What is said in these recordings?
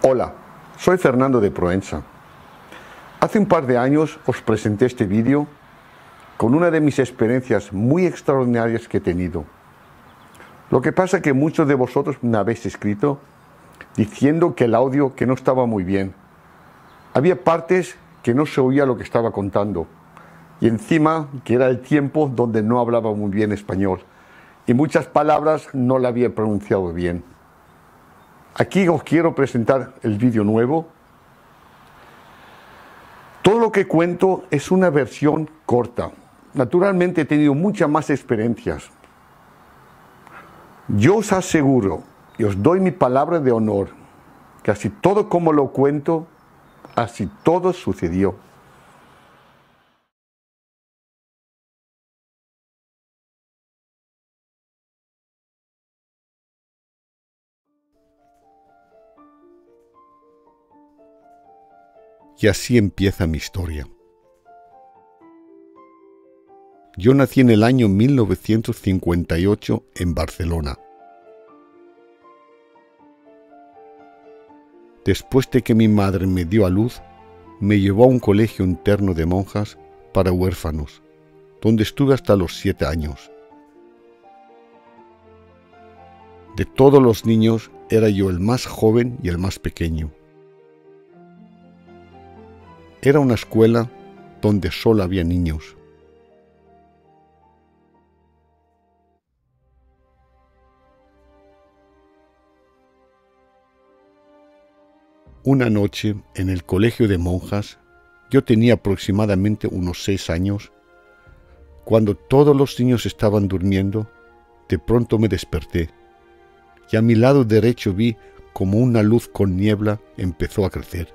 Hola, soy Fernando de Proença. Hace un par de años os presenté este vídeo con una de mis experiencias muy extraordinarias que he tenido. Lo que pasa es que muchos de vosotros me habéis escrito diciendo que el audio que no estaba muy bien. Había partes que no se oía lo que estaba contando y encima que era el tiempo donde no hablaba muy bien español y muchas palabras no la había pronunciado bien. Aquí os quiero presentar el vídeo nuevo. Todo lo que cuento es una versión corta. Naturalmente he tenido muchas más experiencias. Yo os aseguro y os doy mi palabra de honor que así todo como lo cuento, así todo sucedió. Y así empieza mi historia. Yo nací en el año 1958 en Barcelona. Después de que mi madre me dio a luz, me llevó a un colegio interno de monjas para huérfanos, donde estuve hasta los 7 años. De todos los niños, era yo el más joven y el más pequeño. Era una escuela donde solo había niños. Una noche, en el colegio de monjas, yo tenía aproximadamente unos 6 años, cuando todos los niños estaban durmiendo, de pronto me desperté, y a mi lado derecho vi como una luz con niebla empezó a crecer.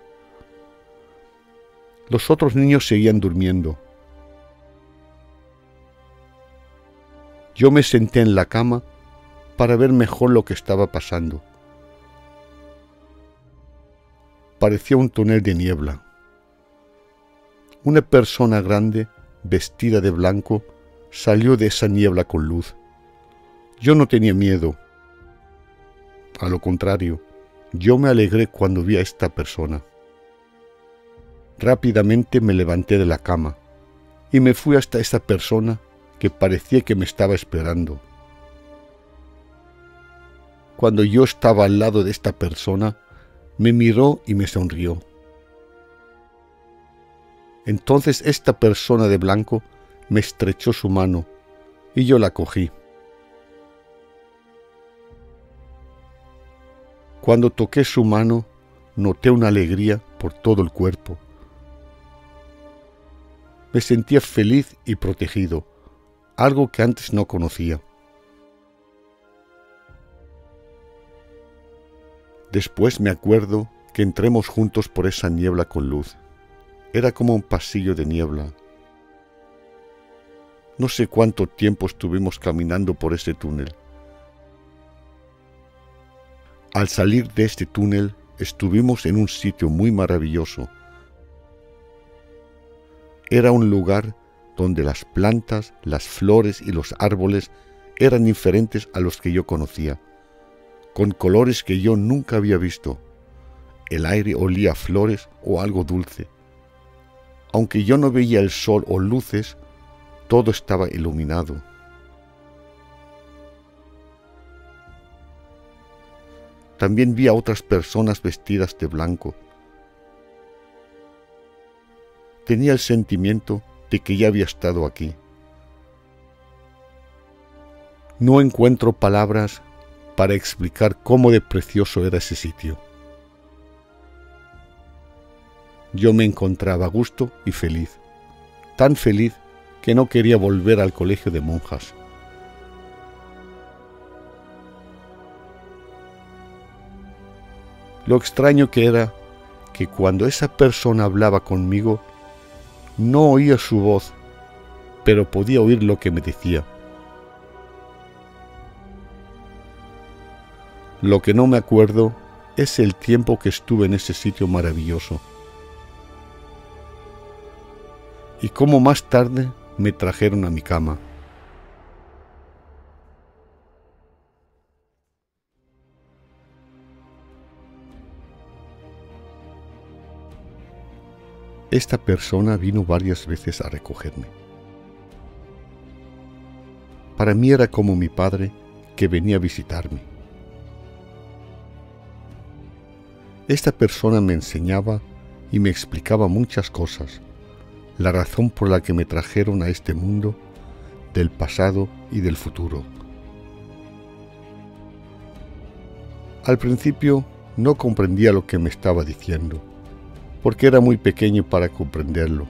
Los otros niños seguían durmiendo. Yo me senté en la cama para ver mejor lo que estaba pasando. Parecía un túnel de niebla. Una persona grande, vestida de blanco, salió de esa niebla con luz. Yo no tenía miedo. A lo contrario, yo me alegré cuando vi a esta persona. Rápidamente me levanté de la cama y me fui hasta esa persona que parecía que me estaba esperando. Cuando yo estaba al lado de esta persona, me miró y me sonrió. Entonces esta persona de blanco me estrechó su mano y yo la cogí. Cuando toqué su mano, noté una alegría por todo el cuerpo. Me sentía feliz y protegido, algo que antes no conocía. Después me acuerdo que entremos juntos por esa niebla con luz. Era como un pasillo de niebla. No sé cuánto tiempo estuvimos caminando por ese túnel. Al salir de este túnel, estuvimos en un sitio muy maravilloso. Era un lugar donde las plantas, las flores y los árboles eran diferentes a los que yo conocía, con colores que yo nunca había visto. El aire olía a flores o algo dulce. Aunque yo no veía el sol o luces, todo estaba iluminado. También vi a otras personas vestidas de blanco. Tenía el sentimiento de que ya había estado aquí. No encuentro palabras para explicar cómo de precioso era ese sitio. Yo me encontraba a gusto y feliz, tan feliz que no quería volver al colegio de monjas. Lo extraño que era que cuando esa persona hablaba conmigo, no oía su voz, pero podía oír lo que me decía. Lo que no me acuerdo es el tiempo que estuve en ese sitio maravilloso. Y cómo más tarde me trajeron a mi cama. Esta persona vino varias veces a recogerme. Para mí era como mi padre que venía a visitarme. Esta persona me enseñaba y me explicaba muchas cosas, la razón por la que me trajeron a este mundo, del pasado y del futuro. Al principio no comprendía lo que me estaba diciendo, porque era muy pequeño para comprenderlo.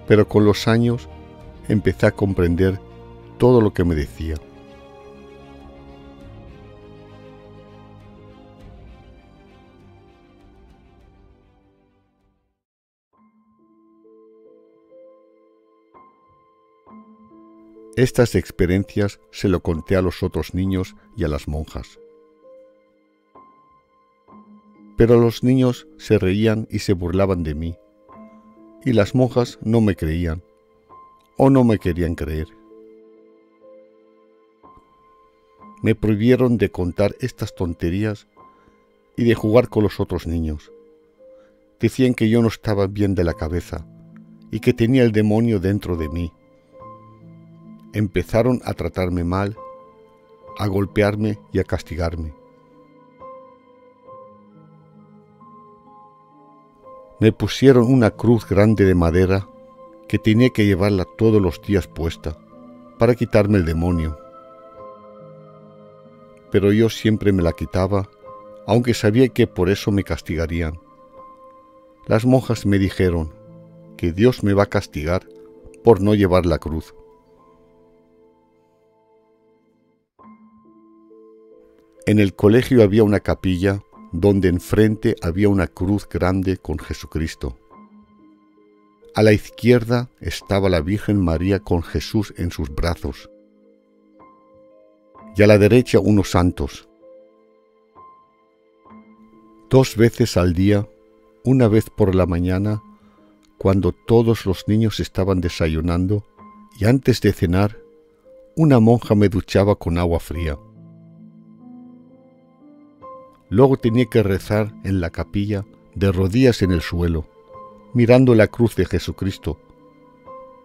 Pero con los años empecé a comprender todo lo que me decía. Estas experiencias se lo conté a los otros niños y a las monjas. Pero los niños se reían y se burlaban de mí, y las monjas no me creían, o no me querían creer. Me prohibieron de contar estas tonterías y de jugar con los otros niños. Decían que yo no estaba bien de la cabeza y que tenía el demonio dentro de mí. Empezaron a tratarme mal, a golpearme y a castigarme. Me pusieron una cruz grande de madera que tenía que llevarla todos los días puesta para quitarme el demonio. Pero yo siempre me la quitaba, aunque sabía que por eso me castigarían. Las monjas me dijeron que Dios me va a castigar por no llevar la cruz. En el colegio había una capilla donde enfrente había una cruz grande con Jesucristo. A la izquierda estaba la Virgen María con Jesús en sus brazos, y a la derecha unos santos. 2 veces al día, una vez por la mañana, cuando todos los niños estaban desayunando, y antes de cenar, una monja me duchaba con agua fría. Luego tenía que rezar en la capilla de rodillas en el suelo, mirando la cruz de Jesucristo,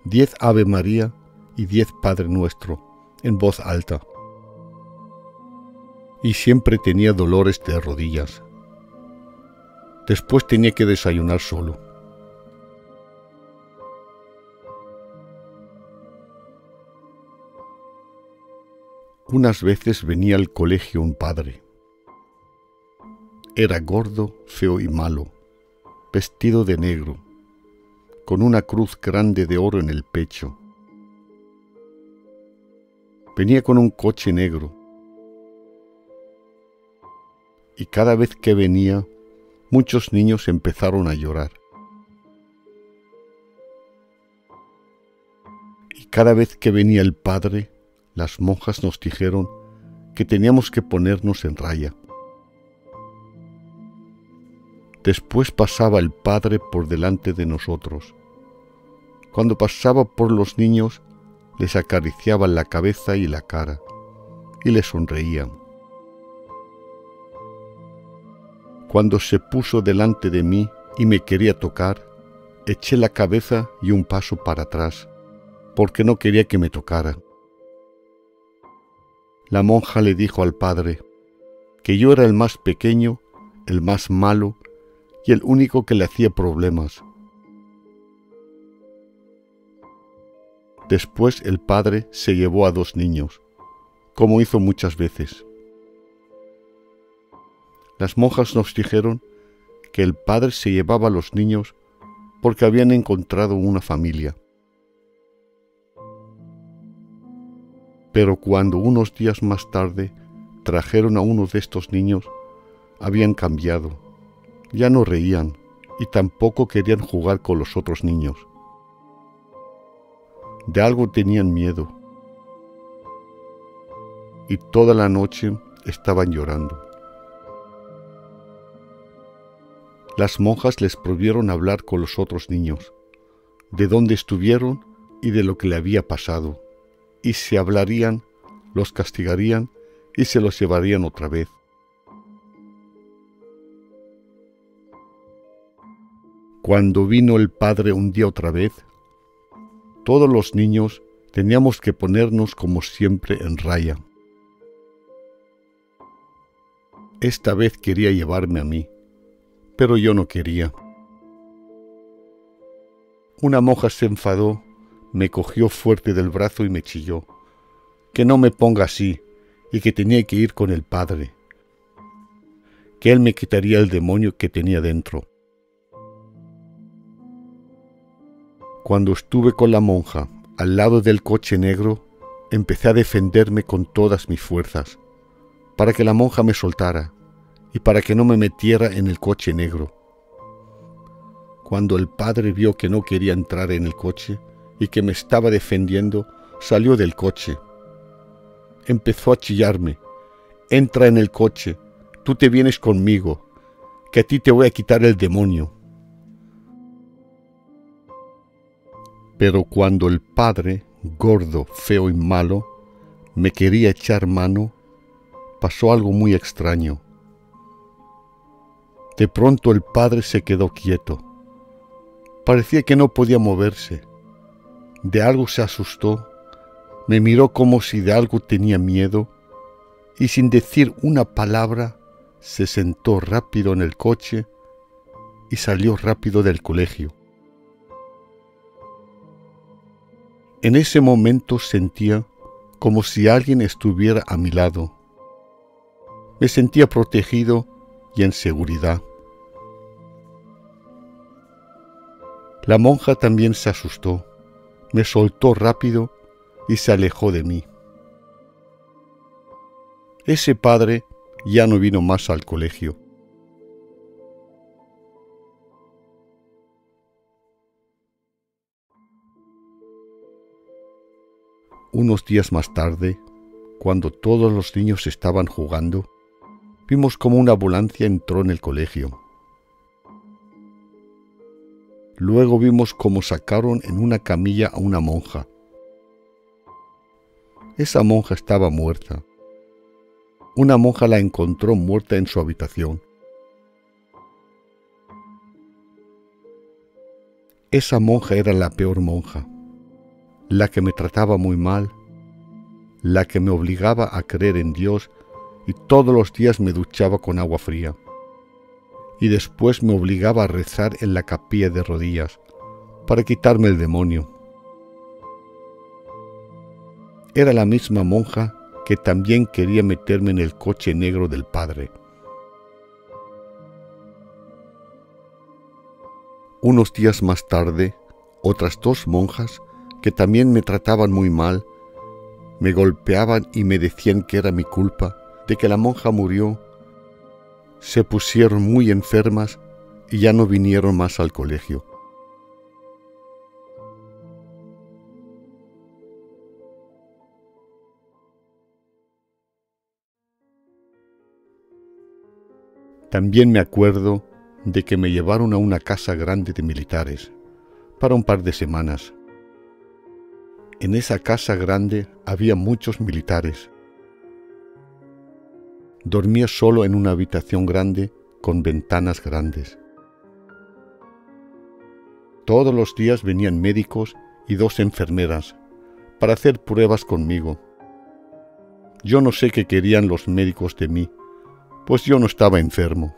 10 Ave María y 10 Padre Nuestro, en voz alta. Y siempre tenía dolores de rodillas. Después tenía que desayunar solo. Unas veces venía al colegio un padre. Era gordo, feo y malo, vestido de negro, con una cruz grande de oro en el pecho. Venía con un coche negro, y cada vez que venía, muchos niños empezaron a llorar. Y cada vez que venía el padre, las monjas nos dijeron que teníamos que ponernos en raya. Después pasaba el padre por delante de nosotros. Cuando pasaba por los niños, les acariciaba la cabeza y la cara, y les sonreían. Cuando se puso delante de mí y me quería tocar, eché la cabeza y un paso para atrás, porque no quería que me tocara. La monja le dijo al padre que yo era el más pequeño, el más malo, y el único que le hacía problemas. Después el padre se llevó a 2 niños, como hizo muchas veces. Las monjas nos dijeron que el padre se llevaba a los niños porque habían encontrado una familia. Pero cuando unos días más tarde trajeron a uno de estos niños, habían cambiado. Ya no reían y tampoco querían jugar con los otros niños. De algo tenían miedo y toda la noche estaban llorando. Las monjas les prohibieron hablar con los otros niños, de dónde estuvieron y de lo que le había pasado, y si hablarían, los castigarían y se los llevarían otra vez. Cuando vino el padre un día otra vez, todos los niños teníamos que ponernos como siempre en raya. Esta vez quería llevarme a mí, pero yo no quería. Una monja se enfadó, me cogió fuerte del brazo y me chilló, que no me ponga así y que tenía que ir con el padre, que él me quitaría el demonio que tenía dentro. Cuando estuve con la monja al lado del coche negro, empecé a defenderme con todas mis fuerzas, para que la monja me soltara y para que no me metiera en el coche negro. Cuando el padre vio que no quería entrar en el coche y que me estaba defendiendo, salió del coche. Empezó a chillarme: entra en el coche, tú te vienes conmigo, que a ti te voy a quitar el demonio. Pero cuando el padre, gordo, feo y malo, me quería echar mano, pasó algo muy extraño. De pronto el padre se quedó quieto. Parecía que no podía moverse. De algo se asustó, me miró como si de algo tenía miedo y sin decir una palabra se sentó rápido en el coche y salió rápido del colegio. En ese momento sentía como si alguien estuviera a mi lado. Me sentía protegido y en seguridad. La monja también se asustó, me soltó rápido y se alejó de mí. Ese padre ya no vino más al colegio. Unos días más tarde, cuando todos los niños estaban jugando, vimos como una ambulancia entró en el colegio. Luego vimos cómo sacaron en una camilla a una monja. Esa monja estaba muerta. Una monja la encontró muerta en su habitación. Esa monja era la peor monja, la que me trataba muy mal, la que me obligaba a creer en Dios y todos los días me duchaba con agua fría. Y después me obligaba a rezar en la capilla de rodillas para quitarme el demonio. Era la misma monja que también quería meterme en el coche negro del padre. Unos días más tarde, otras dos monjas que también me trataban muy mal, me golpeaban y me decían que era mi culpa de que la monja murió. Se pusieron muy enfermas y ya no vinieron más al colegio. También me acuerdo de que me llevaron a una casa grande de militares para un par de semanas. En esa casa grande había muchos militares. Dormía solo en una habitación grande con ventanas grandes. Todos los días venían médicos y dos enfermeras para hacer pruebas conmigo. Yo no sé qué querían los médicos de mí, pues yo no estaba enfermo.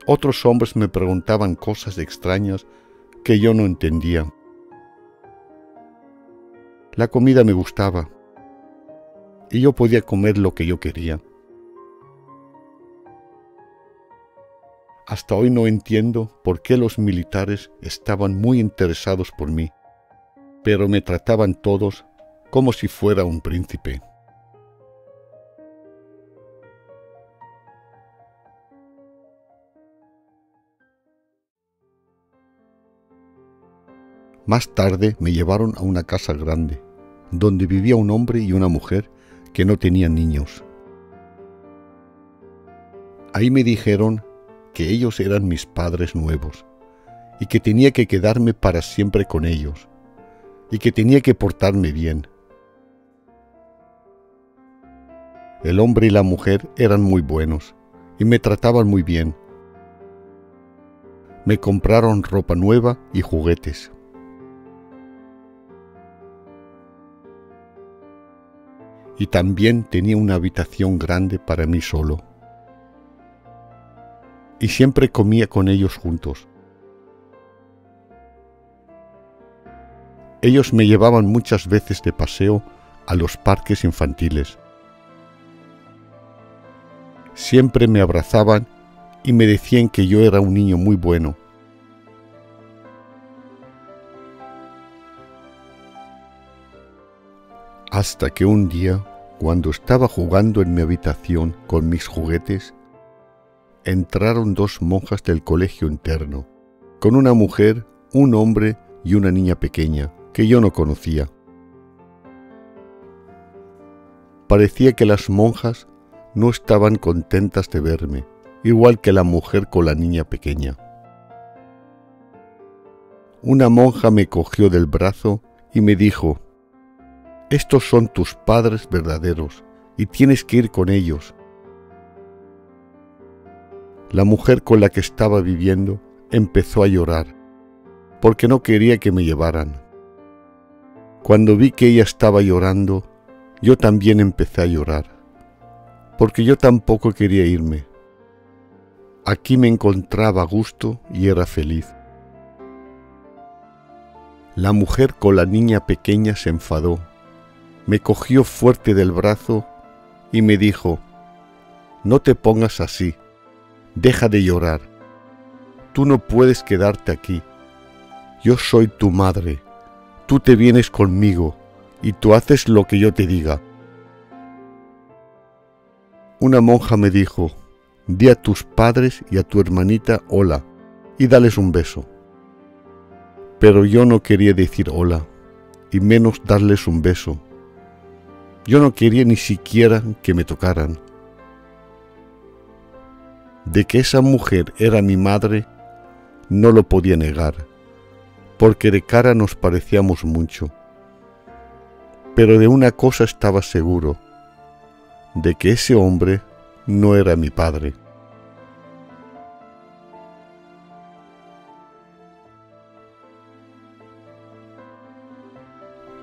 Otros hombres me preguntaban cosas extrañas que yo no entendía. La comida me gustaba y yo podía comer lo que yo quería. Hasta hoy no entiendo por qué los militares estaban muy interesados por mí, pero me trataban todos como si fuera un príncipe. Más tarde me llevaron a una casa grande, donde vivía un hombre y una mujer que no tenían niños. Ahí me dijeron que ellos eran mis padres nuevos y que tenía que quedarme para siempre con ellos y que tenía que portarme bien. El hombre y la mujer eran muy buenos y me trataban muy bien. Me compraron ropa nueva y juguetes. Y también tenía una habitación grande para mí solo. Y siempre comía con ellos juntos. Ellos me llevaban muchas veces de paseo a los parques infantiles. Siempre me abrazaban y me decían que yo era un niño muy bueno. Hasta que un día, cuando estaba jugando en mi habitación con mis juguetes, entraron dos monjas del colegio interno, con una mujer, un hombre y una niña pequeña, que yo no conocía. Parecía que las monjas no estaban contentas de verme, igual que la mujer con la niña pequeña. Una monja me cogió del brazo y me dijo: «Estos son tus padres verdaderos y tienes que ir con ellos». La mujer con la que estaba viviendo empezó a llorar, porque no quería que me llevaran. Cuando vi que ella estaba llorando, yo también empecé a llorar, porque yo tampoco quería irme. Aquí me encontraba a gusto y era feliz. La mujer con la niña pequeña se enfadó, me cogió fuerte del brazo y me dijo: «No te pongas así, deja de llorar. Tú no puedes quedarte aquí. Yo soy tu madre. Tú te vienes conmigo y tú haces lo que yo te diga». Una monja me dijo: «Di a tus padres y a tu hermanita hola y dales un beso». Pero yo no quería decir hola, y menos darles un beso. Yo no quería ni siquiera que me tocaran. De que esa mujer era mi madre, no lo podía negar, porque de cara nos parecíamos mucho. Pero de una cosa estaba seguro, de que ese hombre no era mi padre.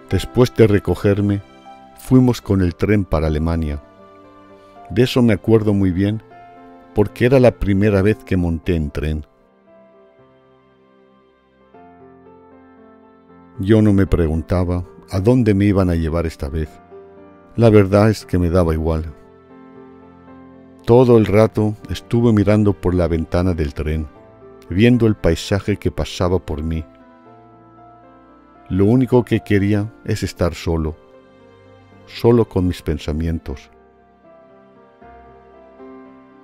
Después de recogerme, fuimos con el tren para Alemania. De eso me acuerdo muy bien, porque era la primera vez que monté en tren. Yo no me preguntaba a dónde me iban a llevar esta vez. La verdad es que me daba igual. Todo el rato estuve mirando por la ventana del tren, viendo el paisaje que pasaba por mí. Lo único que quería es estar solo, solo con mis pensamientos.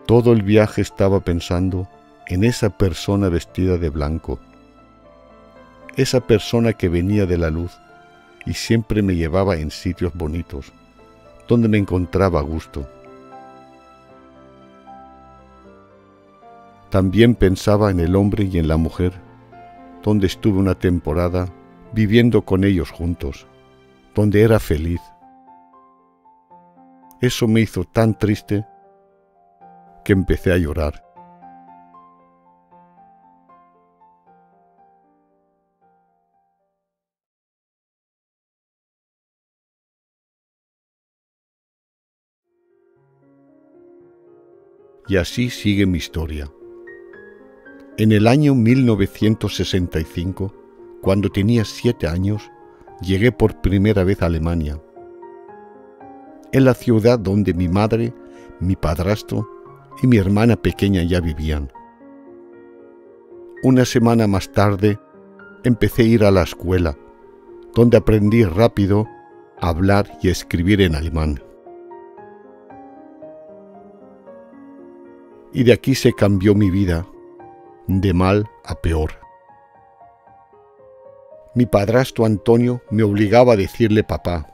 Todo el viaje estaba pensando en esa persona vestida de blanco, esa persona que venía de la luz y siempre me llevaba en sitios bonitos, donde me encontraba a gusto. También pensaba en el hombre y en la mujer, donde estuve una temporada viviendo con ellos juntos, donde era feliz. Eso me hizo tan triste que empecé a llorar. Y así sigue mi historia. En el año 1965, cuando tenía 7 años, llegué por primera vez a Alemania, en la ciudad donde mi madre, mi padrastro y mi hermana pequeña ya vivían. Una semana más tarde, empecé a ir a la escuela, donde aprendí rápido a hablar y a escribir en alemán. Y de aquí se cambió mi vida, de mal a peor. Mi padrastro Antonio me obligaba a decirle papá,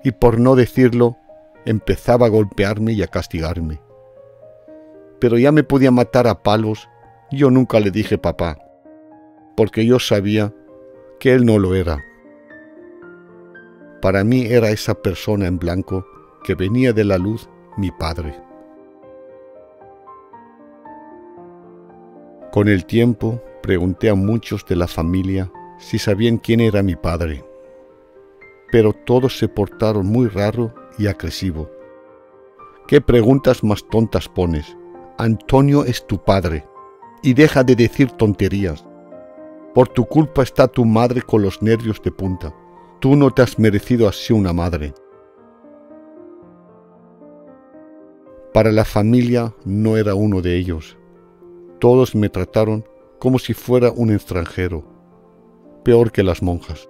y por no decirlo, empezaba a golpearme y a castigarme. Pero ya me podía matar a palos, y yo nunca le dije papá, porque yo sabía que él no lo era. Para mí era esa persona en blanco que venía de la luz, mi padre. Con el tiempo pregunté a muchos de la familia si sabían quién era mi padre, pero todos se portaron muy raro y agresivo. ¿Qué preguntas más tontas pones? Antonio es tu padre, y deja de decir tonterías. Por tu culpa está tu madre con los nervios de punta. Tú no te has merecido así una madre. Para la familia no era uno de ellos. Todos me trataron como si fuera un extranjero, peor que las monjas.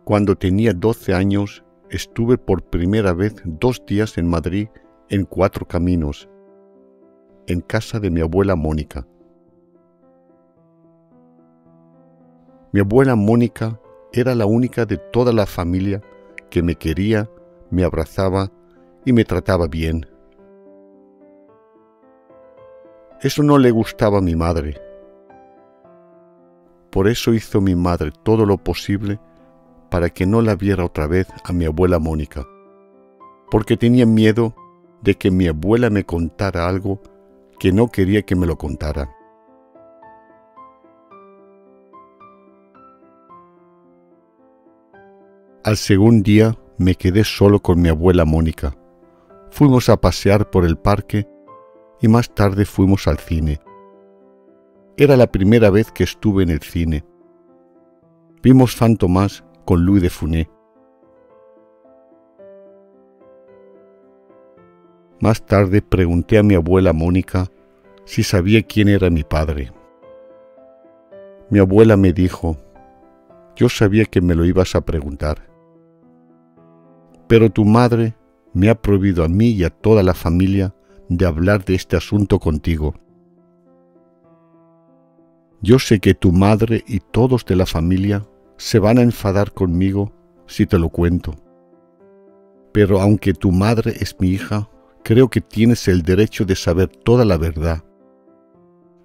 Cuando tenía 12 años, estuve por primera vez 2 días en Madrid, en Cuatro Caminos, en casa de mi abuela Mónica. Mi abuela Mónica era la única de toda la familia que me quería, me abrazaba y me trataba bien. Eso no le gustaba a mi madre. Por eso hizo mi madre todo lo posible para que no la viera otra vez a mi abuela Mónica, porque tenía miedo de que mi abuela me contara algo que no quería que me lo contara. Al segundo día me quedé solo con mi abuela Mónica. Fuimos a pasear por el parque y más tarde fuimos al cine. Era la primera vez que estuve en el cine. Vimos Fantomas con Louis de Funès. Más tarde pregunté a mi abuela Mónica si sabía quién era mi padre. Mi abuela me dijo: yo sabía que me lo ibas a preguntar, pero tu madre me ha prohibido a mí y a toda la familia de hablar de este asunto contigo. Yo sé que tu madre y todos de la familia se van a enfadar conmigo si te lo cuento, pero aunque tu madre es mi hija, creo que tienes el derecho de saber toda la verdad.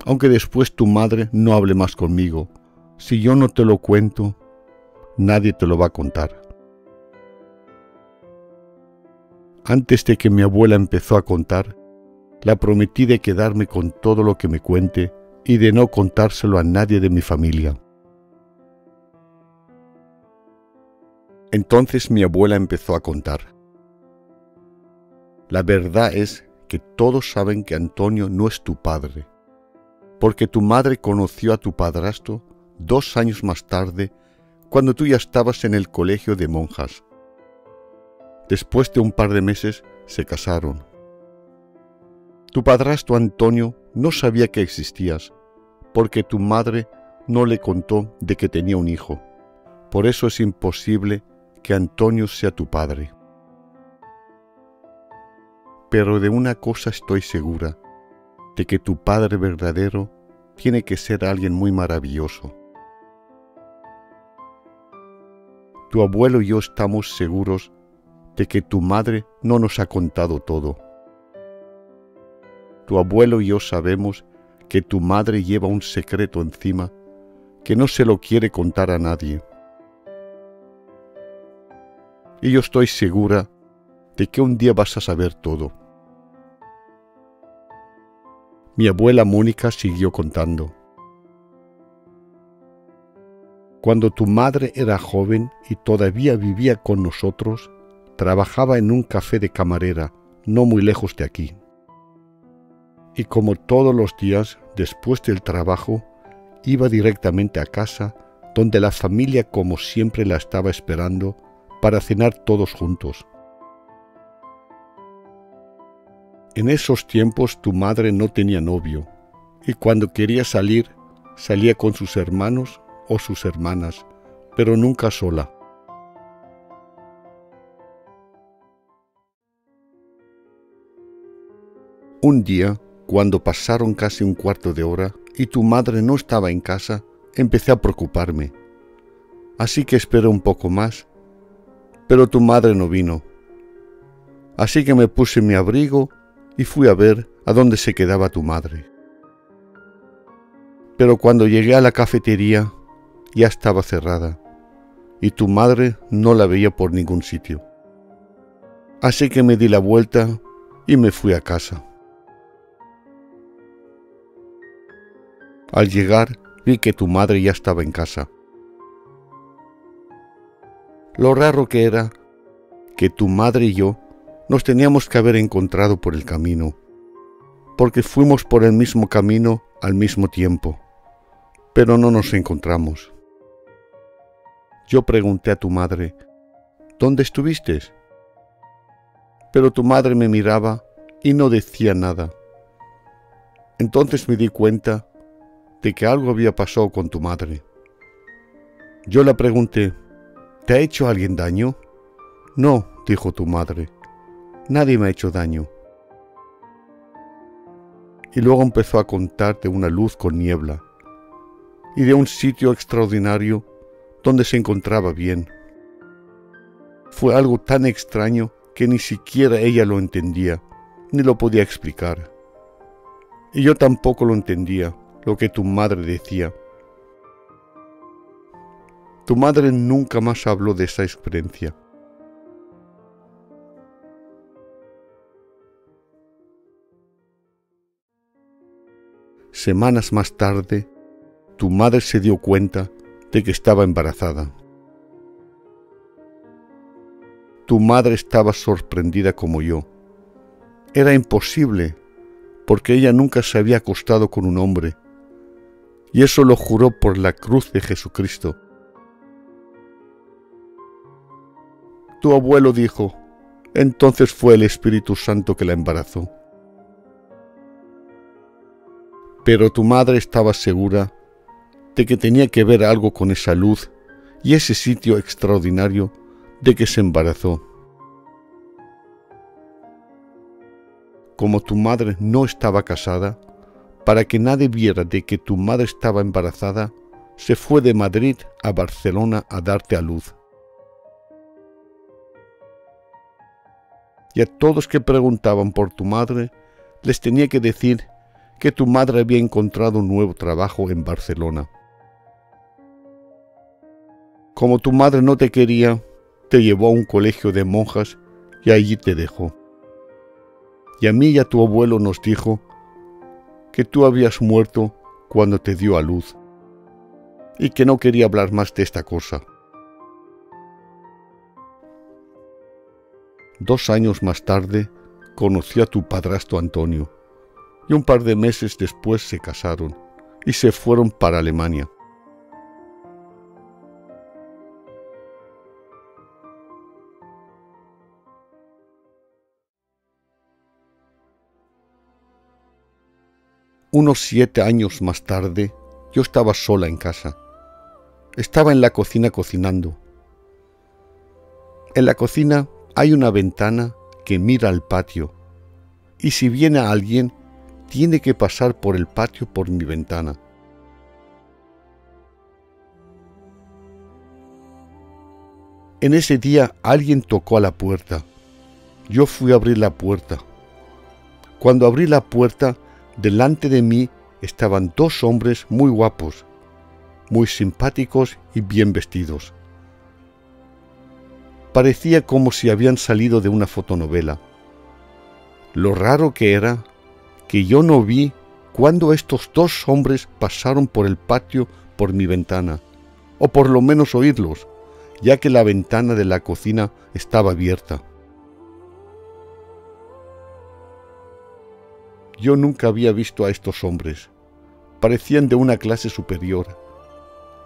Aunque después tu madre no hable más conmigo, si yo no te lo cuento, nadie te lo va a contar. Antes de que mi abuela empezó a contar, la prometí de quedarme con todo lo que me cuente y de no contárselo a nadie de mi familia. Entonces mi abuela empezó a contar. La verdad es que todos saben que Antonio no es tu padre, porque tu madre conoció a tu padrastro 2 años más tarde, cuando tú ya estabas en el colegio de monjas. Después de un par de meses se casaron. Tu padrastro Antonio no sabía que existías, porque tu madre no le contó de que tenía un hijo. Por eso es imposible que Antonio sea tu padre. Pero de una cosa estoy segura, de que tu padre verdadero tiene que ser alguien muy maravilloso. Tu abuelo y yo estamos seguros de que tu madre no nos ha contado todo. Tu abuelo y yo sabemos que tu madre lleva un secreto encima que no se lo quiere contar a nadie. Y yo estoy segura de que un día vas a saber todo. Mi abuela Mónica siguió contando. Cuando tu madre era joven y todavía vivía con nosotros, trabajaba en un café de camarera, no muy lejos de aquí. Y como todos los días, después del trabajo, iba directamente a casa, donde la familia como siempre la estaba esperando para cenar todos juntos. En esos tiempos tu madre no tenía novio, y cuando quería salir, salía con sus hermanos o sus hermanas, pero nunca sola. Un día, cuando pasaron casi un cuarto de hora y tu madre no estaba en casa, empecé a preocuparme. Así que esperé un poco más, pero tu madre no vino. Así que me puse mi abrigo y fui a ver a dónde se quedaba tu madre. Pero cuando llegué a la cafetería, ya estaba cerrada, y tu madre no la veía por ningún sitio. Así que me di la vuelta y me fui a casa. Al llegar, vi que tu madre ya estaba en casa. Lo raro que era que tu madre y yo nos teníamos que haber encontrado por el camino, porque fuimos por el mismo camino al mismo tiempo, pero no nos encontramos. Yo pregunté a tu madre, ¿dónde estuviste? Pero tu madre me miraba y no decía nada. Entonces me di cuenta de que algo había pasado con tu madre. Yo la pregunté, ¿te ha hecho alguien daño? No, dijo tu madre, nadie me ha hecho daño. Y luego empezó a contar de una luz con niebla y de un sitio extraordinario donde se encontraba bien. Fue algo tan extraño que ni siquiera ella lo entendía, ni lo podía explicar. Y yo tampoco lo entendía, lo que tu madre decía. Tu madre nunca más habló de esa experiencia. Semanas más tarde, tu madre se dio cuenta de que estaba embarazada. Tu madre estaba sorprendida como yo. Era imposible, porque ella nunca se había acostado con un hombre, y eso lo juró por la cruz de Jesucristo. Tu abuelo dijo, entonces fue el Espíritu Santo que la embarazó. Pero tu madre estaba segura de que tenía que ver algo con esa luz y ese sitio extraordinario de que se embarazó. Como tu madre no estaba casada, para que nadie viera de que tu madre estaba embarazada, se fue de Madrid a Barcelona a darte a luz. Y a todos que preguntaban por tu madre, les tenía que decir que tu madre había encontrado un nuevo trabajo en Barcelona. Como tu madre no te quería, te llevó a un colegio de monjas y allí te dejó. Y a mí y a tu abuelo nos dijo que tú habías muerto cuando te dio a luz y que no quería hablar más de esta cosa. 2 años más tarde conoció a tu padrastro Antonio y un par de meses después se casaron y se fueron para Alemania. Unos 7 años más tarde, yo estaba sola en casa. Estaba en la cocina cocinando. En la cocina hay una ventana que mira al patio, y si viene alguien, tiene que pasar por el patio por mi ventana. En ese día alguien tocó a la puerta. Yo fui a abrir la puerta. Cuando abrí la puerta, delante de mí estaban 2 hombres muy guapos, muy simpáticos y bien vestidos. Parecía como si habían salido de una fotonovela. Lo raro que era que yo no vi cuando estos 2 hombres pasaron por el patio por mi ventana, o por lo menos oírlos, ya que la ventana de la cocina estaba abierta. Yo nunca había visto a estos hombres. Parecían de una clase superior.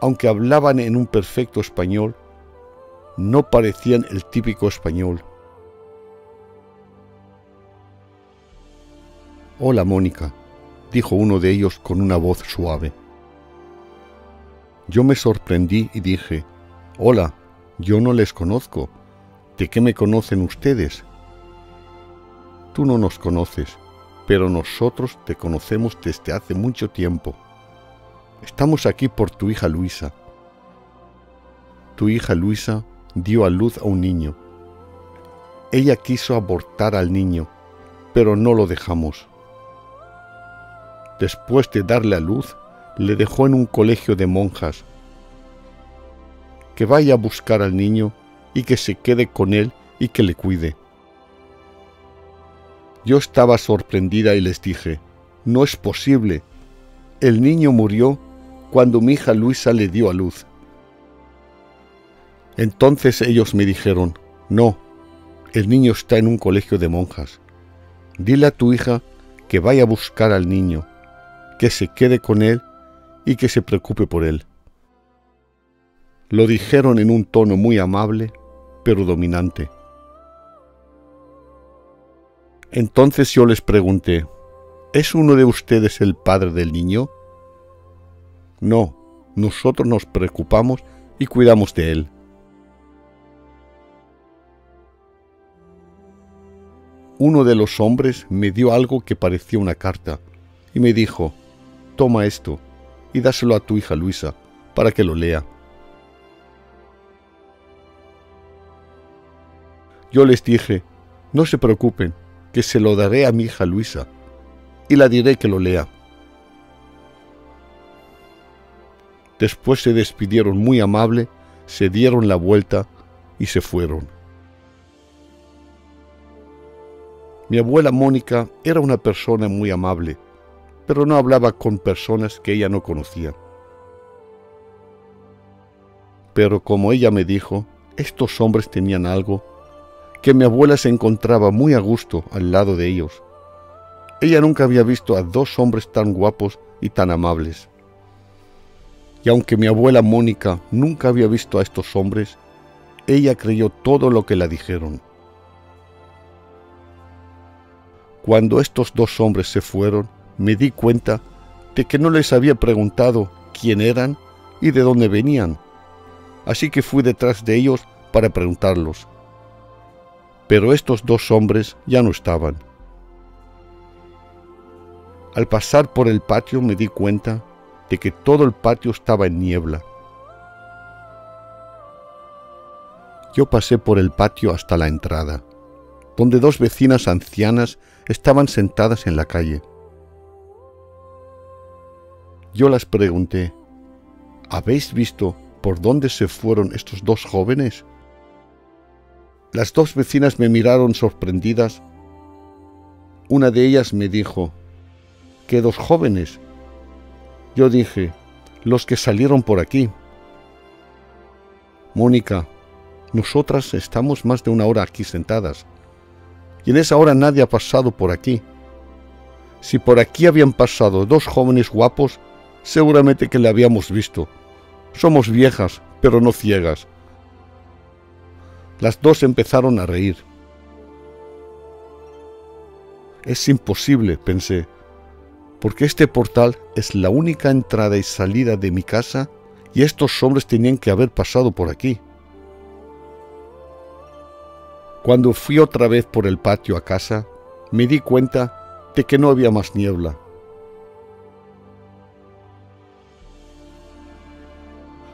Aunque hablaban en un perfecto español, no parecían el típico español. «Hola, Mónica», dijo uno de ellos con una voz suave. Yo me sorprendí y dije, «Hola, yo no les conozco. ¿De qué me conocen ustedes?» «Tú no nos conoces, pero nosotros te conocemos desde hace mucho tiempo. Estamos aquí por tu hija Luisa. Tu hija Luisa dio a luz a un niño. Ella quiso abortar al niño, pero no lo dejamos. Después de darle a luz, le dejó en un colegio de monjas. que vaya a buscar al niño y que se quede con él y que le cuide. Yo estaba sorprendida y les dije, no es posible. El niño murió cuando mi hija Luisa le dio a luz. Entonces ellos me dijeron, no, el niño está en un colegio de monjas. Dile a tu hija que vaya a buscar al niño, que se quede con él y que se preocupe por él. Lo dijeron en un tono muy amable, pero dominante. Entonces yo les pregunté, ¿es uno de ustedes el padre del niño? No, nosotros nos preocupamos y cuidamos de él. Uno de los hombres me dio algo que parecía una carta y me dijo, toma esto y dáselo a tu hija Luisa para que lo lea. Yo les dije, no se preocupen, que se lo daré a mi hija Luisa y la diré que lo lea. Después se despidieron muy amable, se dieron la vuelta y se fueron. Mi abuela Mónica era una persona muy amable, pero no hablaba con personas que ella no conocía. Pero como ella me dijo, estos hombres tenían algo, que mi abuela se encontraba muy a gusto al lado de ellos. Ella nunca había visto a dos hombres tan guapos y tan amables. Y aunque mi abuela Mónica nunca había visto a estos hombres, ella creyó todo lo que le dijeron. Cuando estos dos hombres se fueron, me di cuenta de que no les había preguntado quién eran y de dónde venían. Así que fui detrás de ellos para preguntarlos. Pero estos dos hombres ya no estaban. Al pasar por el patio me di cuenta de que todo el patio estaba en niebla. Yo pasé por el patio hasta la entrada, donde dos vecinas ancianas estaban sentadas en la calle. Yo las pregunté, ¿habéis visto por dónde se fueron estos dos jóvenes? Las dos vecinas me miraron sorprendidas. Una de ellas me dijo, ¿qué dos jóvenes? Yo dije, los que salieron por aquí. Mónica, nosotras estamos más de una hora aquí sentadas, y en esa hora nadie ha pasado por aquí. Si por aquí habían pasado dos jóvenes guapos, seguramente que le habíamos visto. Somos viejas, pero no ciegas. Las dos empezaron a reír. Es imposible, pensé, porque este portal es la única entrada y salida de mi casa y estos hombres tenían que haber pasado por aquí. Cuando fui otra vez por el patio a casa, me di cuenta de que no había más niebla.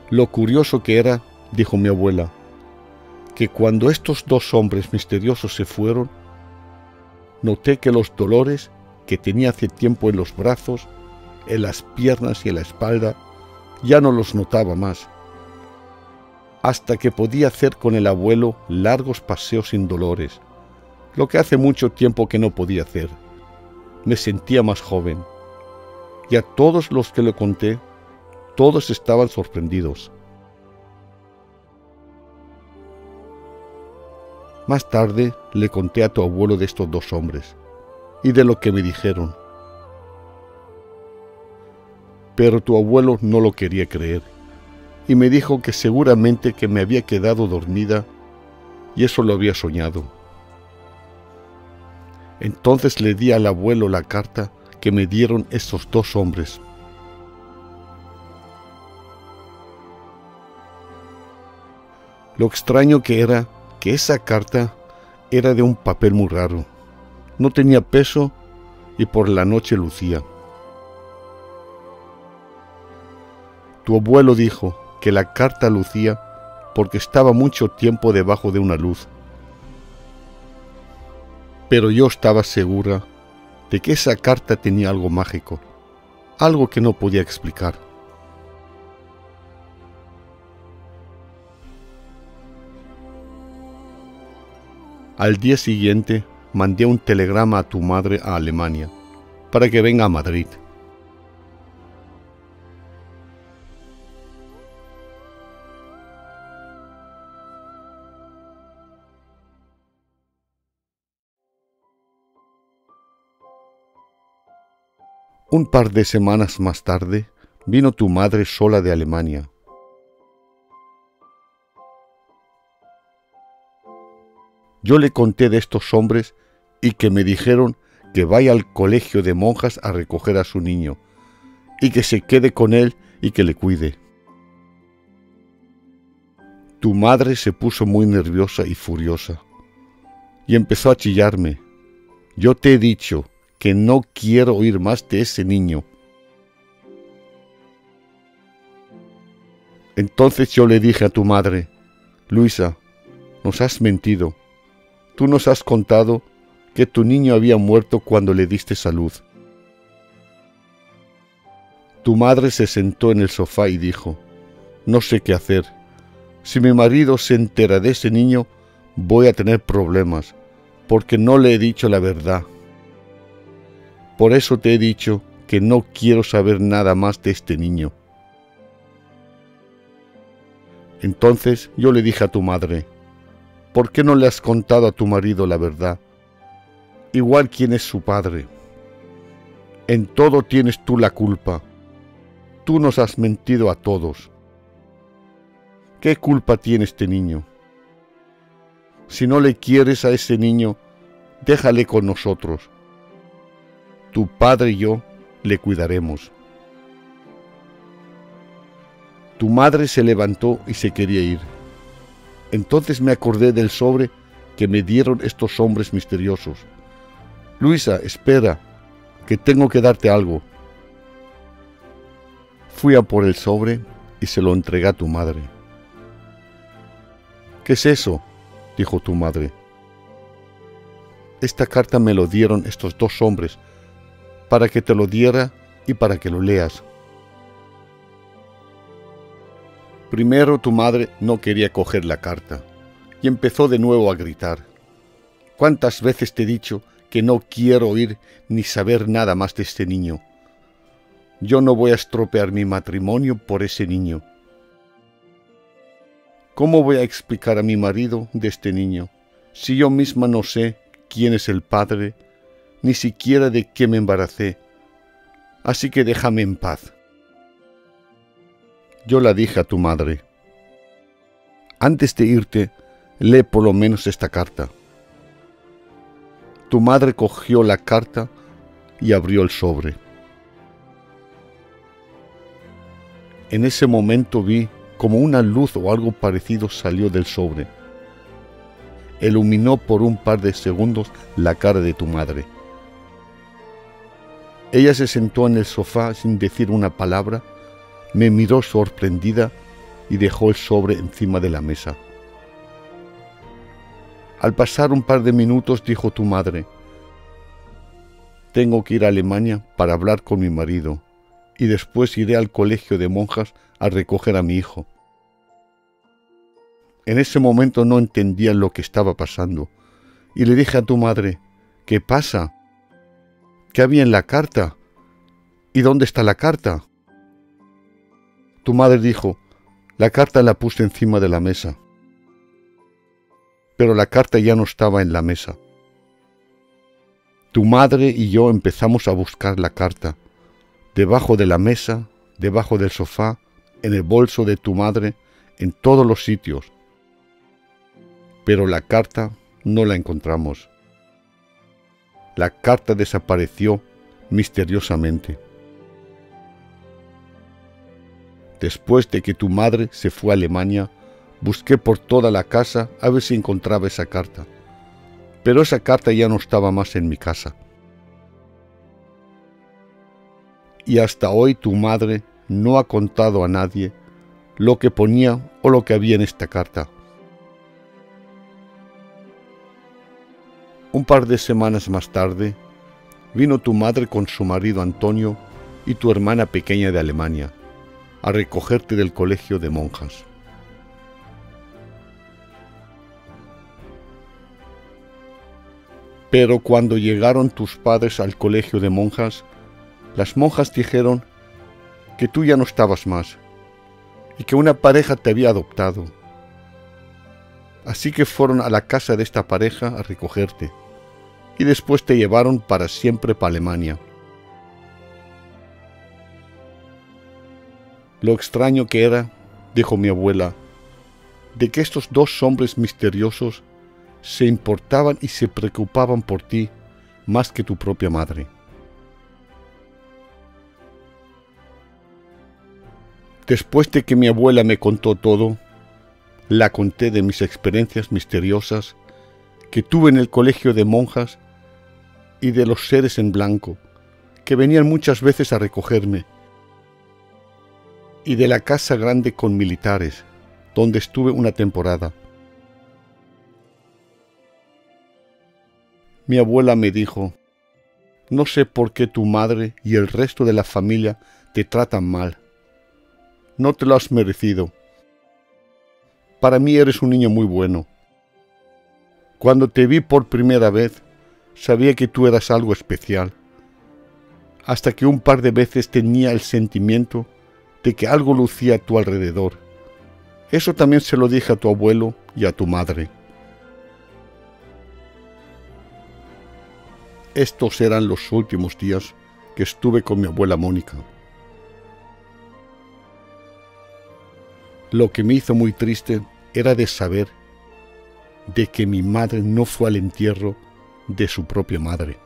Lo curioso que era, dijo mi abuela, que cuando estos dos hombres misteriosos se fueron, noté que los dolores que tenía hace tiempo en los brazos, en las piernas y en la espalda, ya no los notaba más, hasta que podía hacer con el abuelo largos paseos sin dolores, lo que hace mucho tiempo que no podía hacer. Me sentía más joven, y a todos los que le conté, todos estaban sorprendidos. Más tarde le conté a tu abuelo de estos dos hombres y de lo que me dijeron. Pero tu abuelo no lo quería creer y me dijo que seguramente que me había quedado dormida y eso lo había soñado. Entonces le di al abuelo la carta que me dieron estos dos hombres. Lo extraño que era que esa carta era de un papel muy raro. No tenía peso y por la noche lucía. Tu abuelo dijo que la carta lucía porque estaba mucho tiempo debajo de una luz. Pero yo estaba segura de que esa carta tenía algo mágico, algo que no podía explicar. Al día siguiente mandé un telegrama a tu madre a Alemania para que venga a Madrid. Un par de semanas más tarde vino tu madre sola de Alemania. Yo le conté de estos hombres y que me dijeron que vaya al colegio de monjas a recoger a su niño y que se quede con él y que le cuide. Tu madre se puso muy nerviosa y furiosa y empezó a chillarme. Yo te he dicho que no quiero oír más de ese niño. Entonces yo le dije a tu madre: Luisa, nos has mentido. Tú nos has contado que tu niño había muerto cuando le diste salud. Tu madre se sentó en el sofá y dijo: no sé qué hacer. Si mi marido se entera de ese niño, voy a tener problemas, porque no le he dicho la verdad. Por eso te he dicho que no quiero saber nada más de este niño. Entonces yo le dije a tu madre: ¿por qué no le has contado a tu marido la verdad? Igual quién es su padre. En todo tienes tú la culpa. Tú nos has mentido a todos. ¿Qué culpa tiene este niño? Si no le quieres a ese niño, déjale con nosotros. Tu padre y yo le cuidaremos. Tu madre se levantó y se quería ir. Entonces me acordé del sobre que me dieron estos hombres misteriosos. Luisa, espera, que tengo que darte algo. Fui a por el sobre y se lo entregué a tu madre. ¿Qué es eso?, dijo tu madre. Esta carta me lo dieron estos dos hombres, para que te lo diera y para que lo leas. Primero tu madre no quería coger la carta y empezó de nuevo a gritar. ¿Cuántas veces te he dicho que no quiero oír ni saber nada más de este niño? Yo no voy a estropear mi matrimonio por ese niño. ¿Cómo voy a explicar a mi marido de este niño si yo misma no sé quién es el padre, ni siquiera de qué me embaracé? Así que déjame en paz. Yo la dije a tu madre: antes de irte, lee por lo menos esta carta. Tu madre cogió la carta y abrió el sobre. En ese momento vi como una luz o algo parecido salió del sobre. Iluminó por un par de segundos la cara de tu madre. Ella se sentó en el sofá sin decir una palabra, me miró sorprendida y dejó el sobre encima de la mesa. Al pasar un par de minutos dijo tu madre: tengo que ir a Alemania para hablar con mi marido y después iré al colegio de monjas a recoger a mi hijo. En ese momento no entendía lo que estaba pasando y le dije a tu madre: ¿qué pasa? ¿Qué había en la carta? ¿Y dónde está la carta? Tu madre dijo: la carta la puse encima de la mesa. Pero la carta ya no estaba en la mesa. Tu madre y yo empezamos a buscar la carta, debajo de la mesa, debajo del sofá, en el bolso de tu madre, en todos los sitios. Pero la carta no la encontramos. La carta desapareció misteriosamente. Después de que tu madre se fue a Alemania, busqué por toda la casa a ver si encontraba esa carta. Pero esa carta ya no estaba más en mi casa. Y hasta hoy tu madre no ha contado a nadie lo que ponía o lo que había en esta carta. Un par de semanas más tarde, vino tu madre con su marido Antonio y tu hermana pequeña de Alemania a recogerte del colegio de monjas. Pero cuando llegaron tus padres al colegio de monjas, las monjas dijeron que tú ya no estabas más y que una pareja te había adoptado. Así que fueron a la casa de esta pareja a recogerte y después te llevaron para siempre para Alemania. Lo extraño que era, dijo mi abuela, de que estos dos hombres misteriosos se importaban y se preocupaban por ti más que tu propia madre. Después de que mi abuela me contó todo, la conté de mis experiencias misteriosas que tuve en el colegio de monjas y de los seres en blanco, que venían muchas veces a recogerme, y de la casa grande con militares, donde estuve una temporada. Mi abuela me dijo, no sé por qué tu madre y el resto de la familia te tratan mal. No te lo has merecido. Para mí eres un niño muy bueno. Cuando te vi por primera vez, sabía que tú eras algo especial, hasta que un par de veces tenía el sentimiento de que algo lucía a tu alrededor. Eso también se lo dije a tu abuelo y a tu madre. Estos eran los últimos días que estuve con mi abuela Mónica. Lo que me hizo muy triste era de saber de que mi madre no fue al entierro de su propia madre.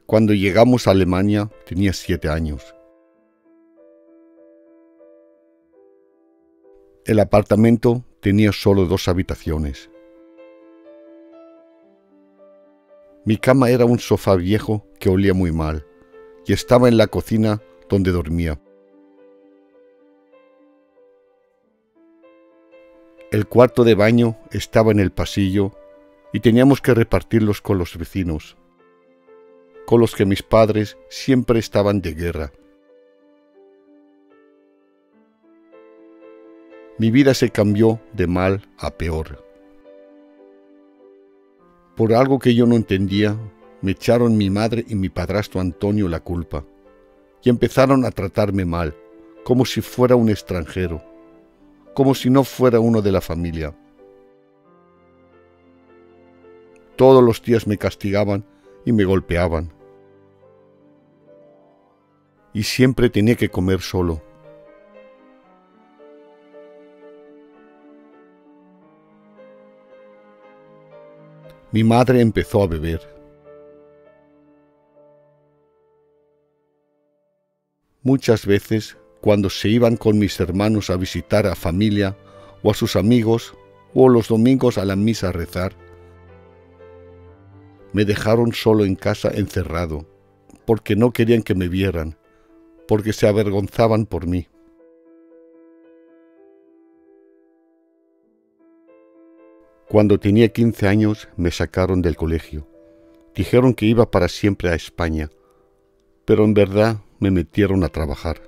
Cuando llegamos a Alemania tenía 7 años. El apartamento tenía solo 2 habitaciones. Mi cama era un sofá viejo que olía muy mal y estaba en la cocina donde dormía. El cuarto de baño estaba en el pasillo y teníamos que repartirlos con los vecinos, con los que mis padres siempre estaban de guerra. Mi vida se cambió de mal a peor. Por algo que yo no entendía, me echaron mi madre y mi padrastro Antonio la culpa y empezaron a tratarme mal, como si fuera un extranjero, como si no fuera uno de la familia. Todos los días me castigaban y me golpeaban. Y siempre tenía que comer solo. Mi madre empezó a beber. Muchas veces, cuando se iban con mis hermanos a visitar a familia o a sus amigos, o los domingos a la misa a rezar, me dejaron solo en casa encerrado, porque no querían que me vieran, porque se avergonzaban por mí. Cuando tenía 15 años me sacaron del colegio. Dijeron que iba para siempre a España, pero en verdad me metieron a trabajar.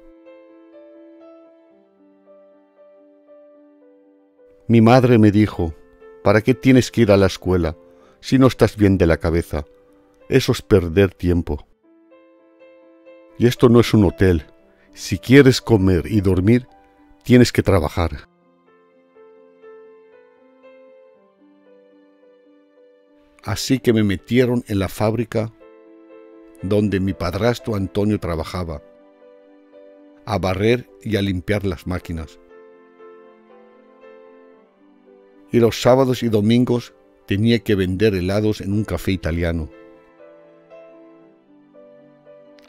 Mi madre me dijo, ¿para qué tienes que ir a la escuela si no estás bien de la cabeza? Eso es perder tiempo. Y esto no es un hotel. Si quieres comer y dormir, tienes que trabajar. Así que me metieron en la fábrica donde mi padrastro Antonio trabajaba, a barrer y a limpiar las máquinas. Y los sábados y domingos tenía que vender helados en un café italiano.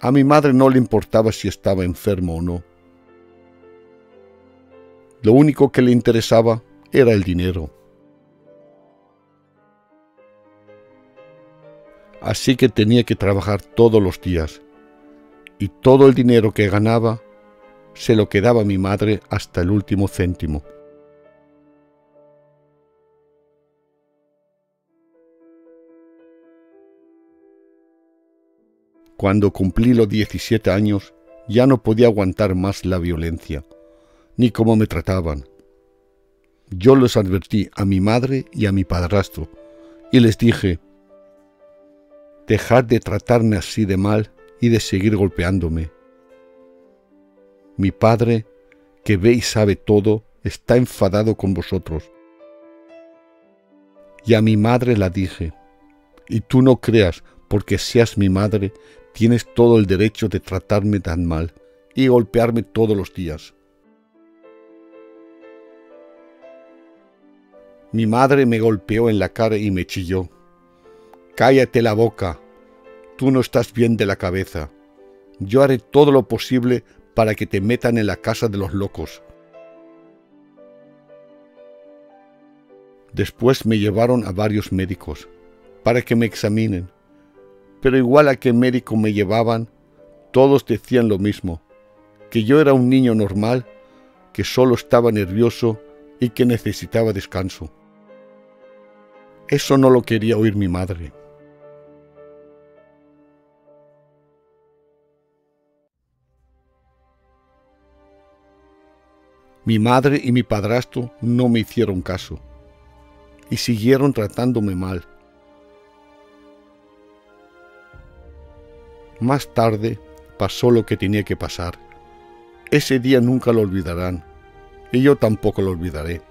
A mi madre no le importaba si estaba enfermo o no. Lo único que le interesaba era el dinero. Así que tenía que trabajar todos los días, y todo el dinero que ganaba se lo quedaba mi madre hasta el último céntimo. Cuando cumplí los 17 años, ya no podía aguantar más la violencia, ni cómo me trataban. Yo les advertí a mi madre y a mi padrastro, y les dije: dejad de tratarme así de mal y de seguir golpeándome. Mi padre, que ve y sabe todo, está enfadado con vosotros. Y a mi madre la dije: y tú no creas, porque seas mi madre, tienes todo el derecho de tratarme tan mal y golpearme todos los días. Mi madre me golpeó en la cara y me chilló: cállate la boca, tú no estás bien de la cabeza. Yo haré todo lo posible para que te metan en la casa de los locos. Después me llevaron a varios médicos para que me examinen, pero igual a qué médico me llevaban, todos decían lo mismo, que yo era un niño normal, que solo estaba nervioso y que necesitaba descanso. Eso no lo quería oír mi madre. Mi madre y mi padrastro no me hicieron caso y siguieron tratándome mal. Más tarde pasó lo que tenía que pasar. Ese día nunca lo olvidarán, y yo tampoco lo olvidaré.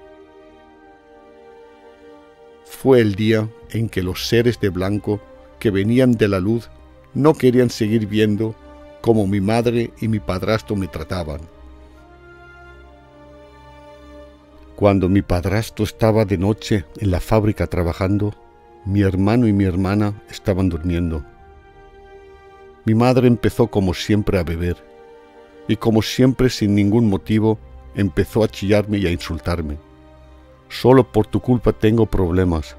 Fue el día en que los seres de blanco que venían de la luz no querían seguir viendo cómo mi madre y mi padrastro me trataban. Cuando mi padrastro estaba de noche en la fábrica trabajando, mi hermano y mi hermana estaban durmiendo. Mi madre empezó como siempre a beber, y como siempre sin ningún motivo empezó a chillarme y a insultarme. Solo por tu culpa tengo problemas.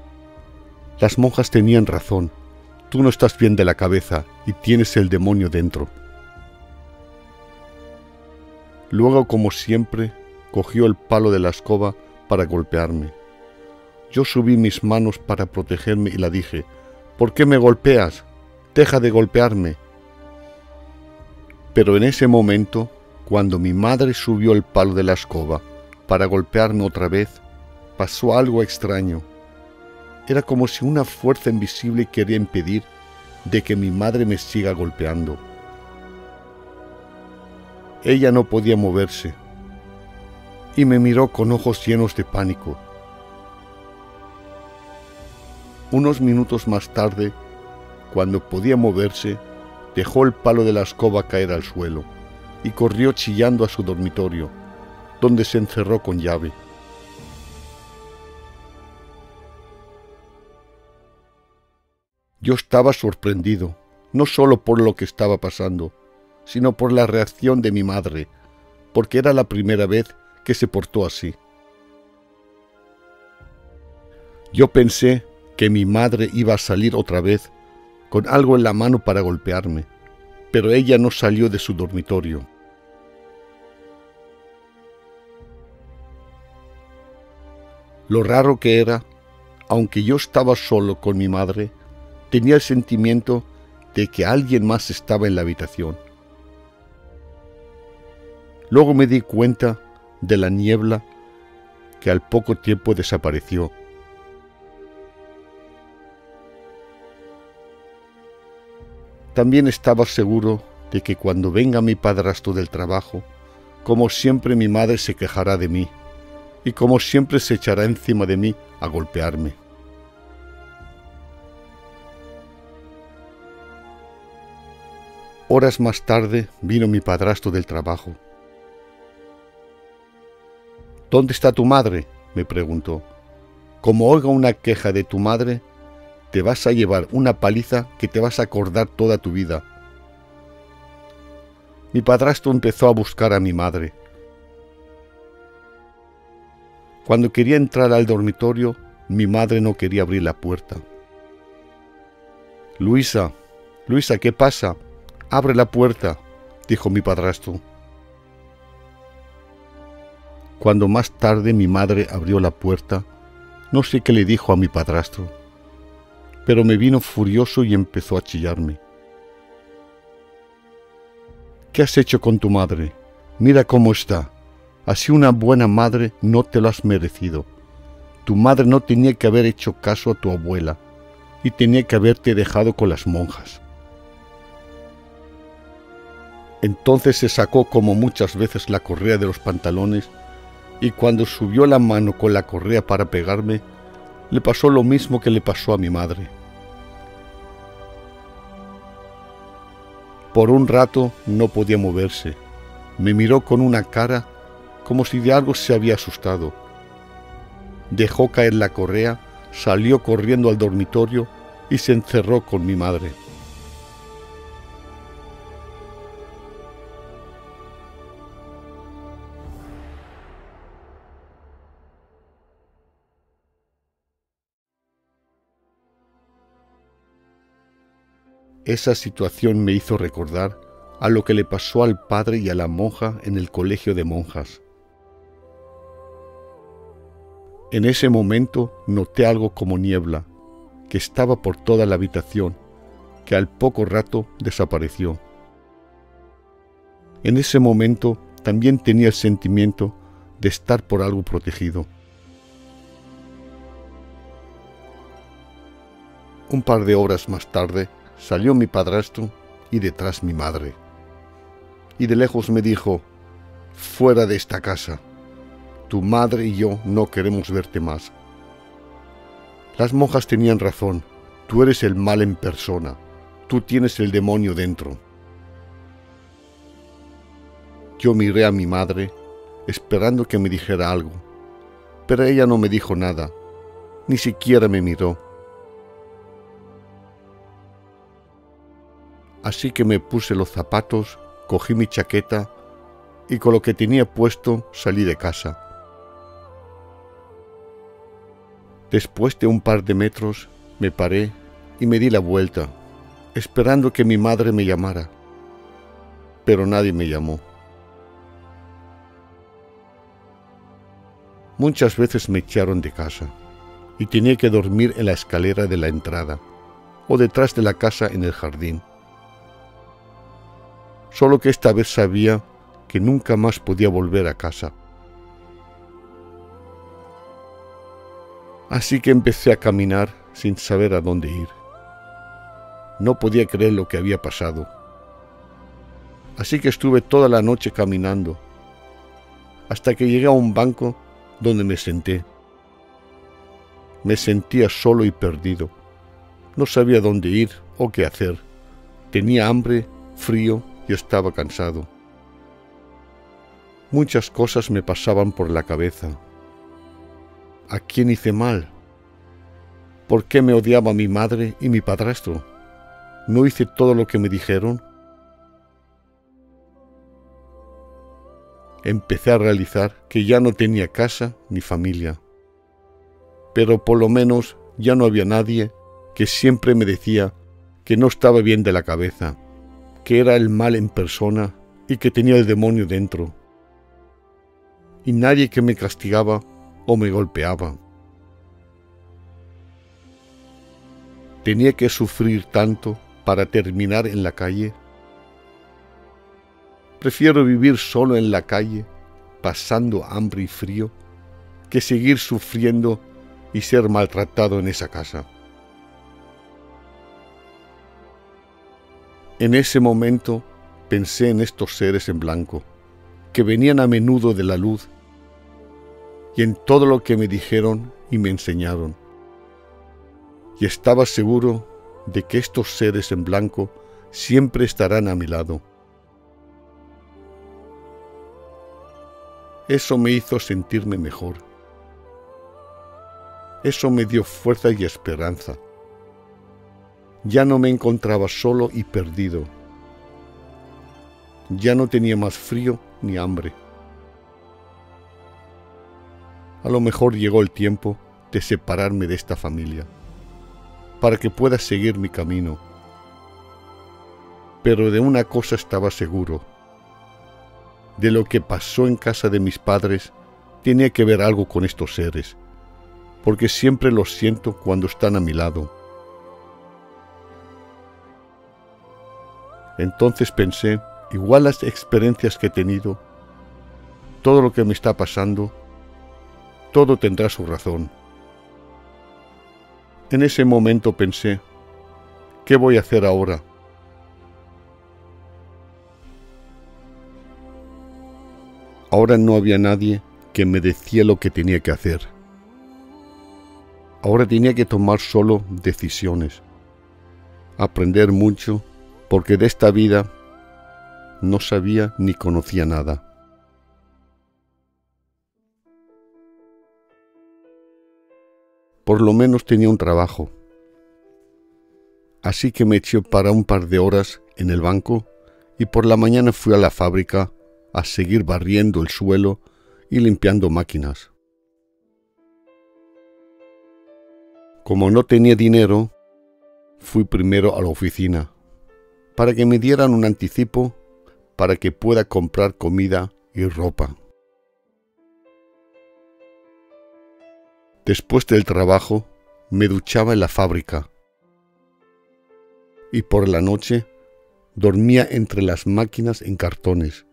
Las monjas tenían razón, tú no estás bien de la cabeza y tienes el demonio dentro. Luego, como siempre, cogió el palo de la escoba para golpearme. Yo subí mis manos para protegerme y la dije: ¿por qué me golpeas? Deja de golpearme. Pero en ese momento, cuando mi madre subió el palo de la escoba para golpearme otra vez, pasó algo extraño. Era como si una fuerza invisible quería impedir de que mi madre me siga golpeando. Ella no podía moverse y me miró con ojos llenos de pánico. Unos minutos más tarde, cuando podía moverse, dejó el palo de la escoba caer al suelo y corrió chillando a su dormitorio, donde se encerró con llave. Yo estaba sorprendido, no solo por lo que estaba pasando, sino por la reacción de mi madre, porque era la primera vez que se portó así. Yo pensé que mi madre iba a salir otra vez con algo en la mano para golpearme, pero ella no salió de su dormitorio. Lo raro que era, aunque yo estaba solo con mi madre, tenía el sentimiento de que alguien más estaba en la habitación. Luego me di cuenta de la niebla que al poco tiempo desapareció. También estaba seguro de que cuando venga mi padrastro del trabajo, como siempre mi madre se quejará de mí, y como siempre se echará encima de mí a golpearme. Horas más tarde vino mi padrastro del trabajo. ¿Dónde está tu madre?, me preguntó. Como oiga una queja de tu madre, te vas a llevar una paliza que te vas a acordar toda tu vida. Mi padrastro empezó a buscar a mi madre. Cuando quería entrar al dormitorio, mi madre no quería abrir la puerta. Luisa, Luisa, ¿qué pasa? Abre la puerta, dijo mi padrastro. Cuando más tarde mi madre abrió la puerta, no sé qué le dijo a mi padrastro, pero me vino furioso y empezó a chillarme. ¿Qué has hecho con tu madre? Mira cómo está. Así una buena madre no te lo has merecido. Tu madre no tenía que haber hecho caso a tu abuela y tenía que haberte dejado con las monjas. Entonces se sacó como muchas veces la correa de los pantalones y cuando subió la mano con la correa para pegarme, le pasó lo mismo que le pasó a mi madre. Por un rato no podía moverse. Me miró con una cara como si de algo se había asustado. Dejó caer la correa, salió corriendo al dormitorio y se encerró con mi madre. Esa situación me hizo recordar a lo que le pasó al padre y a la monja en el colegio de monjas. En ese momento noté algo como niebla, que estaba por toda la habitación, que al poco rato desapareció. En ese momento también tenía el sentimiento de estar por algo protegido. Un par de horas más tarde salió mi padrastro y detrás mi madre. Y de lejos me dijo: «Fuera de esta casa. Tu madre y yo no queremos verte más». Las monjas tenían razón. Tú eres el mal en persona. Tú tienes el demonio dentro. Yo miré a mi madre, esperando que me dijera algo, pero ella no me dijo nada, ni siquiera me miró. Así que me puse los zapatos, cogí mi chaqueta y con lo que tenía puesto salí de casa. Después de un par de metros me paré y me di la vuelta, esperando que mi madre me llamara, pero nadie me llamó. Muchas veces me echaron de casa y tenía que dormir en la escalera de la entrada o detrás de la casa en el jardín. Solo que esta vez sabía que nunca más podía volver a casa. Así que empecé a caminar sin saber a dónde ir. No podía creer lo que había pasado. Así que estuve toda la noche caminando, hasta que llegué a un banco donde me senté. Me sentía solo y perdido. No sabía dónde ir o qué hacer. Tenía hambre, frío y estaba cansado. Muchas cosas me pasaban por la cabeza. ¿A quién hice mal? ¿Por qué me odiaba mi madre y mi padrastro? ¿No hice todo lo que me dijeron? Empecé a realizar que ya no tenía casa ni familia, pero por lo menos ya no había nadie que siempre me decía que no estaba bien de la cabeza, que era el mal en persona y que tenía el demonio dentro, y nadie que me castigaba o me golpeaba. ¿Tenía que sufrir tanto para terminar en la calle? Prefiero vivir solo en la calle, pasando hambre y frío, que seguir sufriendo y ser maltratado en esa casa. En ese momento pensé en estos seres en blanco, que venían a menudo de la luz, y en todo lo que me dijeron y me enseñaron. Y estaba seguro de que estos seres en blanco siempre estarán a mi lado. Eso me hizo sentirme mejor. Eso me dio fuerza y esperanza. Ya no me encontraba solo y perdido. Ya no tenía más frío ni hambre. A lo mejor llegó el tiempo de separarme de esta familia, para que pueda seguir mi camino Pero de una cosa estaba seguro. De lo que pasó en casa de mis padres, tenía que ver algo con estos seres, porque siempre los siento cuando están a mi lado. Entonces pensé, igual las experiencias que he tenido, todo lo que me está pasando, todo tendrá su razón. En ese momento pensé, ¿qué voy a hacer ahora? Ahora no había nadie que me decía lo que tenía que hacer. Ahora tenía que tomar solo decisiones, aprender mucho, porque de esta vida no sabía ni conocía nada. Por lo menos tenía un trabajo. Así que me eché para un par de horas en el banco y por la mañana fui a la fábrica a seguir barriendo el suelo y limpiando máquinas. Como no tenía dinero, fui primero a la oficina para que me dieran un anticipo para que pueda comprar comida y ropa. Después del trabajo, me duchaba en la fábrica y por la noche dormía entre las máquinas en cartones.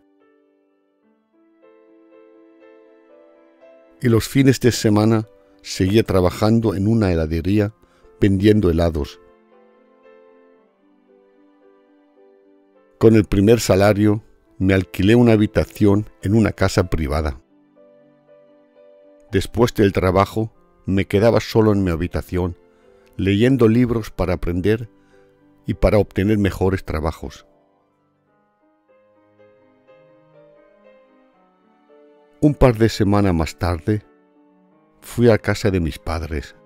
Y los fines de semana seguía trabajando en una heladería vendiendo helados. Con el primer salario me alquilé una habitación en una casa privada. Después del trabajo me quedaba solo en mi habitación, leyendo libros para aprender y para obtener mejores trabajos. Un par de semanas más tarde, fui a casa de mis padres.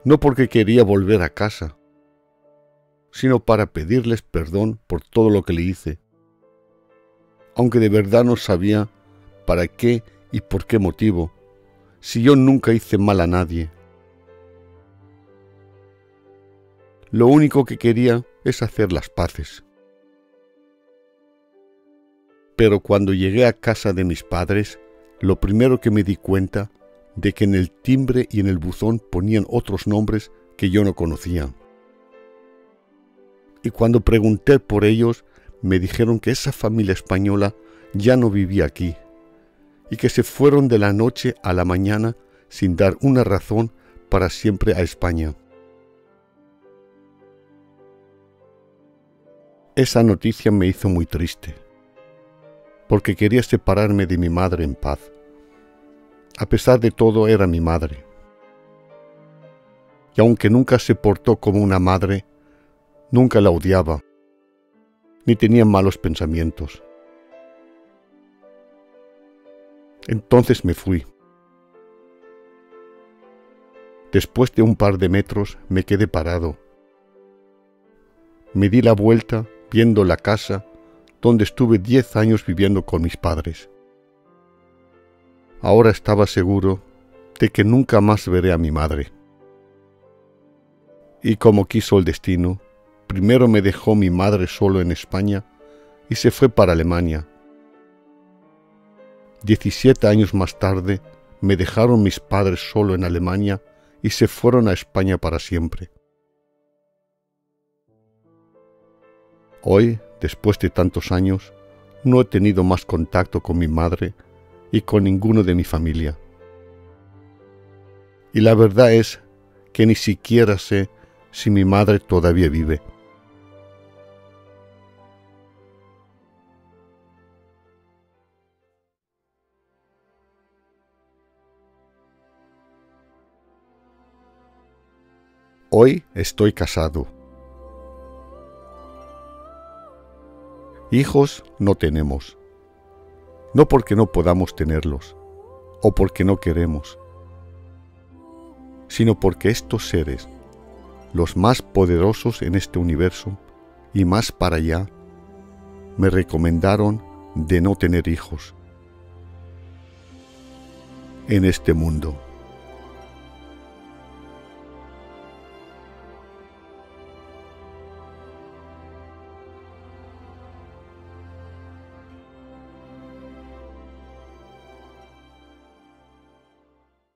No porque quería volver a casa, sino para pedirles perdón por todo lo que le hice, aunque de verdad no sabía para qué y por qué motivo, si yo nunca hice mal a nadie. Lo único que quería es hacer las paces. Pero cuando llegué a casa de mis padres, lo primero que me di cuenta de que en el timbre y en el buzón ponían otros nombres que yo no conocía. Y cuando pregunté por ellos, me dijeron que esa familia española ya no vivía aquí y que se fueron de la noche a la mañana sin dar una razón para siempre a España. Esa noticia me hizo muy triste, porque quería separarme de mi madre en paz. A pesar de todo, era mi madre. Y aunque nunca se portó como una madre, nunca la odiaba, ni tenía malos pensamientos. Entonces me fui. Después de un par de metros me quedé parado. Me di la vuelta viendo la casa donde estuve 10 años viviendo con mis padres. Ahora estaba seguro de que nunca más veré a mi madre. Y como quiso el destino, primero me dejó mi madre solo en España y se fue para Alemania. 17 años más tarde, me dejaron mis padres solo en Alemania y se fueron a España para siempre. Hoy, después de tantos años, no he tenido más contacto con mi madre y con ninguno de mi familia. Y la verdad es que ni siquiera sé si mi madre todavía vive. Hoy estoy casado. Hijos no tenemos, no porque no podamos tenerlos o porque no queremos, sino porque estos seres, los más poderosos en este universo y más para allá, me recomendaron de no tener hijos en este mundo.